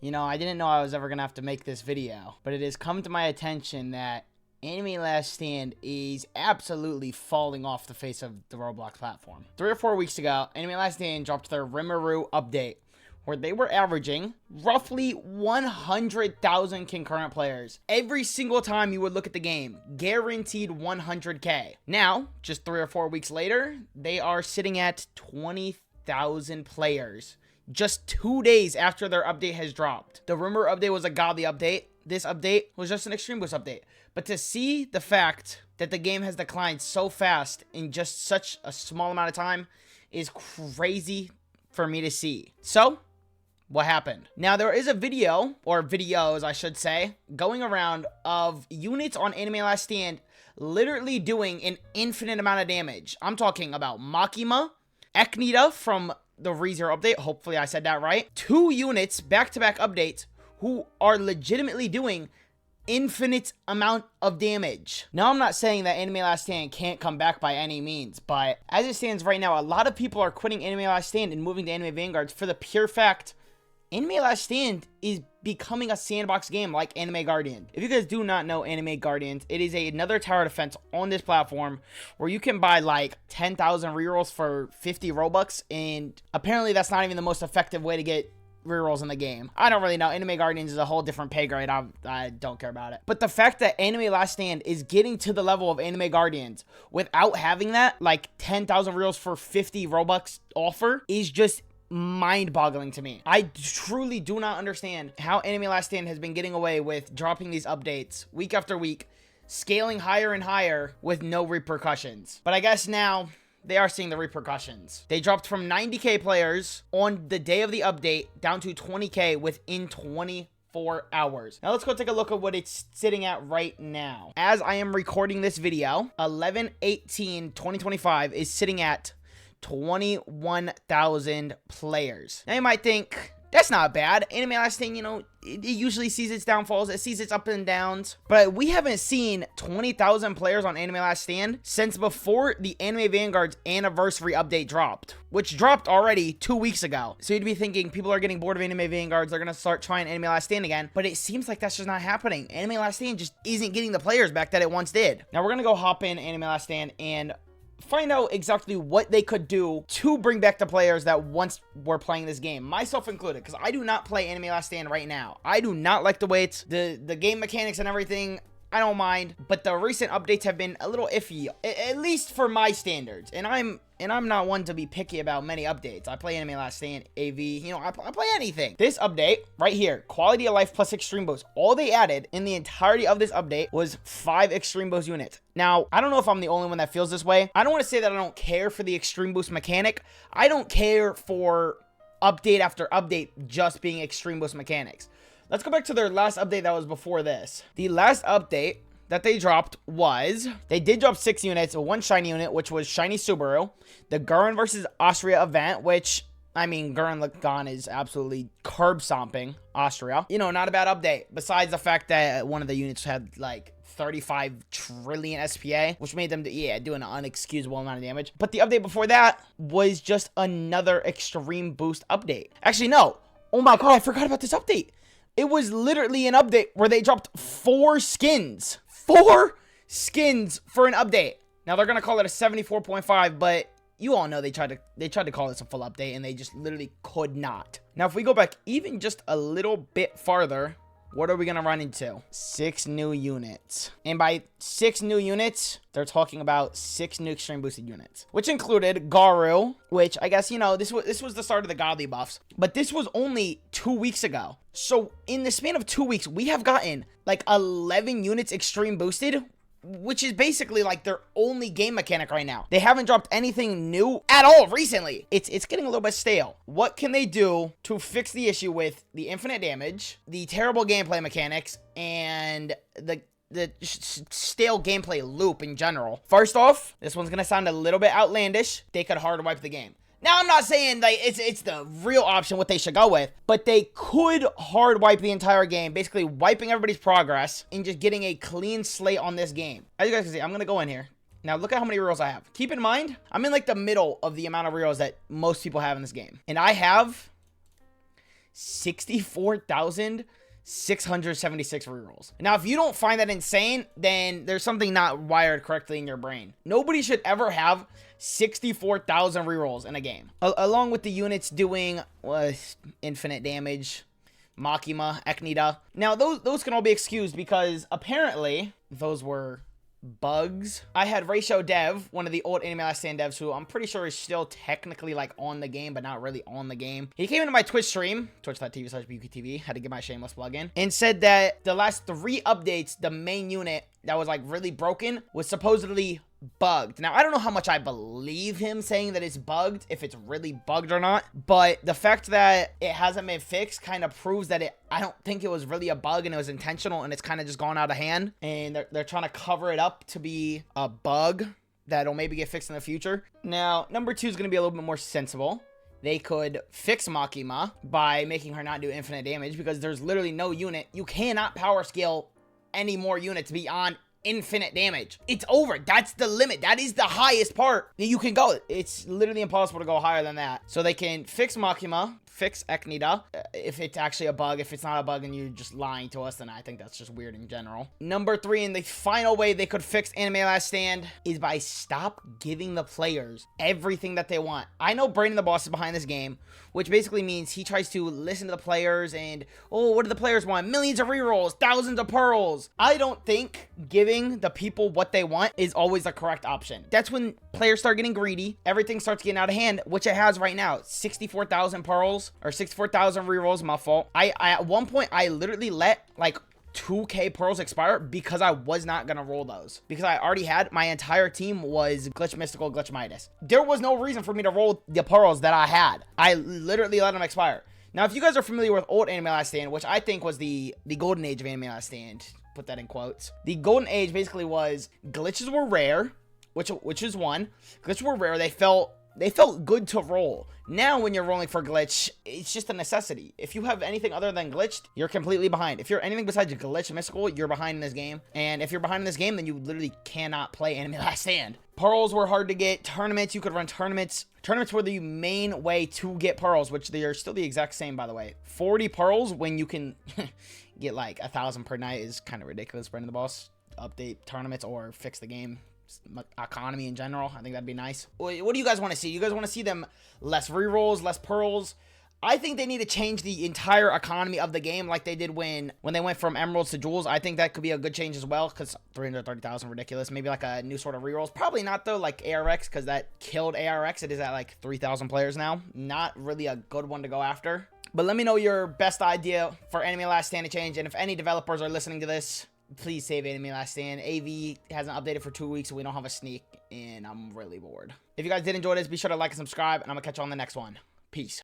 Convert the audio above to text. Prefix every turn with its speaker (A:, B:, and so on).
A: You know, I didn't know I was ever gonna have to make this video, but it has come to my attention that Anime Last Stand is absolutely falling off the face of the Roblox platform. 3 or 4 weeks ago, Anime Last Stand dropped their Rimuru update, where they were averaging roughly 100,000 concurrent players every single time you would look at the game. Guaranteed 100K. Now, just 3 or 4 weeks later, they are sitting at 20,000 players. Just 2 days after their update has dropped. The Rimuru update was a godly update. This update was just an Extreme Boost update. But to see the fact that the game has declined so fast in just such a small amount of time is crazy for me to see. So, what happened? Now, there is a video, or videos I should say, going around of units on Anime Last Stand literally doing an infinite amount of damage. I'm talking about Makima, Eknita from the ReZero update, hopefully I said that right. 2 units, back-to-back updates, who are legitimately doing infinite amount of damage. Now, I'm not saying that Anime Last Stand can't come back by any means, but as it stands right now, a lot of people are quitting Anime Last Stand and moving to Anime Vanguards for the pure fact Anime Last Stand is becoming a sandbox game like Anime Guardian. If you guys do not know Anime Guardians, it is another tower defense on this platform where you can buy like 10,000 rerolls for 50 Robux, and apparently that's not even the most effective way to get rerolls in the game. I don't really know. Anime Guardians is a whole different pay grade. I don't care about it. But the fact that Anime Last Stand is getting to the level of Anime Guardians without having that, like 10,000 rerolls for 50 Robux offer, is just mind-boggling to me. I truly do not understand how Anime Last Stand has been getting away with dropping these updates week after week, scaling higher and higher with no repercussions. But I guess now they are seeing the repercussions. They dropped from 90k players on the day of the update down to 20k within 24 hours. Now let's go take a look at what it's sitting at right now. As I am recording this video, 11/18/2025 is sitting at 21,000 players. Now you might think, that's not bad. Anime Last Stand, you know, it usually sees its downfalls, it sees its ups and downs, but we haven't seen 20,000 players on Anime Last Stand since before the Anime Vanguard's anniversary update dropped, which dropped already 2 weeks ago. So you'd be thinking people are getting bored of Anime Vanguards, they're gonna start trying Anime Last Stand again, but it seems like that's just not happening. Anime Last Stand just isn't getting the players back that it once did. Now we're gonna go hop in Anime Last Stand and find out exactly what they could do to bring back the players that once were playing this game, myself included, because I do not play Anime Last Stand right now. I do not like the way it's the game mechanics and everything. I don't mind, but the recent updates have been a little iffy, at least for my standards. And I'm not one to be picky about many updates. I play Anime Last Stand, AV, you know, I play anything. This update right here, quality of life plus extreme boost. All they added in the entirety of this update was 5 extreme boost units. Now, I don't know if I'm the only one that feels this way. I don't want to say that I don't care for the extreme boost mechanic. I don't care for update after update just being extreme boost mechanics. Let's go back to their last update that was before this. The last update that they dropped was, they did drop 6 units, 1 shiny unit, which was Shiny Subaru, the Gurren versus Austria event, which, I mean, Gurren Lagann is absolutely curb stomping Austria. You know, not a bad update, besides the fact that one of the units had like 35 trillion SPA, which made them, do an unexcusable amount of damage. But the update before that was just another extreme boost update. Actually, no. Oh my god, I forgot about this update. It was literally an update where they dropped 4 skins. 4 skins for an update. Now they're gonna call it a 74.5, but you all know they tried to call this a full update and they just literally could not. Now if we go back even just a little bit farther, what are we gonna run into? 6 new units. And by 6 new units, they're talking about 6 new extreme boosted units, which included Garu, which I guess, you know, this was the start of the godly buffs, but this was only 2 weeks ago. So in the span of 2 weeks, we have gotten like 11 units extreme boosted, which is basically like their only game mechanic right now. They haven't dropped anything new at all recently. It's getting a little bit stale. What can they do to fix the issue with the infinite damage, the terrible gameplay mechanics, and the stale gameplay loop in general? First off, this one's gonna sound a little bit outlandish. They could hard wipe the game. Now, I'm not saying like it's the real option what they should go with, but they could hard wipe the entire game, basically wiping everybody's progress and just getting a clean slate on this game. As you guys can see, I'm going to go in here. Now, look at how many rerolls I have. Keep in mind, I'm in like the middle of the amount of rerolls that most people have in this game. And I have 64,676 rerolls. Now, if you don't find that insane, then there's something not wired correctly in your brain. Nobody should ever have 64,000 rerolls in a game. Along with the units doing infinite damage, Makima, Eknida. Now, those can all be excused because apparently those were bugs. I had Ratio Dev, one of the old Anime Last Stand devs, who I'm pretty sure is still technically like on the game, but not really on the game. He came into my Twitch stream, twitch.tv/BUKTV, had to get my shameless plug in, and said that the last 3 updates, the main unit that was like really broken was supposedly bugged. Now, I don't know how much I believe him saying that it's bugged, if it's really bugged or not, but the fact that it hasn't been fixed kind of proves that I don't think it was really a bug and it was intentional and it's kind of just gone out of hand, and they're trying to cover it up to be a bug that'll maybe get fixed in the future. Now, number 2 is going to be a little bit more sensible. They could fix Makima by making her not do infinite damage, because there's literally no unit. You cannot power scale any more units beyond infinite damage. It's over. That's the limit. That is the highest part that you can go. It's literally impossible to go higher than that. So they can fix Makima, fix Eknida, if it's actually a bug. If it's not a bug and you're just lying to us, then I think that's just weird in general. Number 3, and the final way they could fix Anime Last Stand is by stop giving the players everything that they want. I know Brandon the Boss is behind this game, which basically means he tries to listen to the players and, oh, what do the players want? Millions of rerolls, thousands of pearls. I don't think giving the people what they want is always the correct option. That's when players start getting greedy. Everything starts getting out of hand, which it has right now. 64,000 pearls or 64,000 rerolls, my fault. I at one point, I literally let like 2k pearls expire because I was not gonna roll those, because I already had my entire team was glitch mystical, glitch Midas. There was no reason for me to roll the pearls that I had. I literally let them expire. Now, if you guys are familiar with old Anime Last Stand, which I think was the golden age of Anime Last Stand, put that in quotes. The golden age basically was glitches were rare, which is one. Glitches were rare. They felt good to roll. Now, when you're rolling for glitch, it's just a necessity. If you have anything other than glitched, you're completely behind. If you're anything besides glitch mystical, you're behind in this game. And if you're behind in this game, then you literally cannot play Anime Last Stand. Pearls were hard to get. Tournaments, you could run tournaments. Tournaments were the main way to get pearls, which they are still the exact same, by the way. 40 pearls when you can get like 1,000 per night is kind of ridiculous. Brandon the Boss, update tournaments or fix the game economy in general. I think that'd be nice. What do you guys want to see? You guys want to see them less rerolls, less pearls? I think they need to change the entire economy of the game like they did when they went from emeralds to jewels. I think that could be a good change as well, because 330,000 ridiculous. Maybe like a new sort of rerolls. Probably not though, like ARX, because that killed ARX. It is at like 3,000 players now. Not really a good one to go after. But let me know your best idea for Anime Last Stand to change, and if any developers are listening to this, please save Anime Last Stand. AV hasn't updated for 2 weeks, so we don't have a sneak, and I'm really bored. If you guys did enjoy this, be sure to like and subscribe, and I'm gonna catch you on the next one. Peace.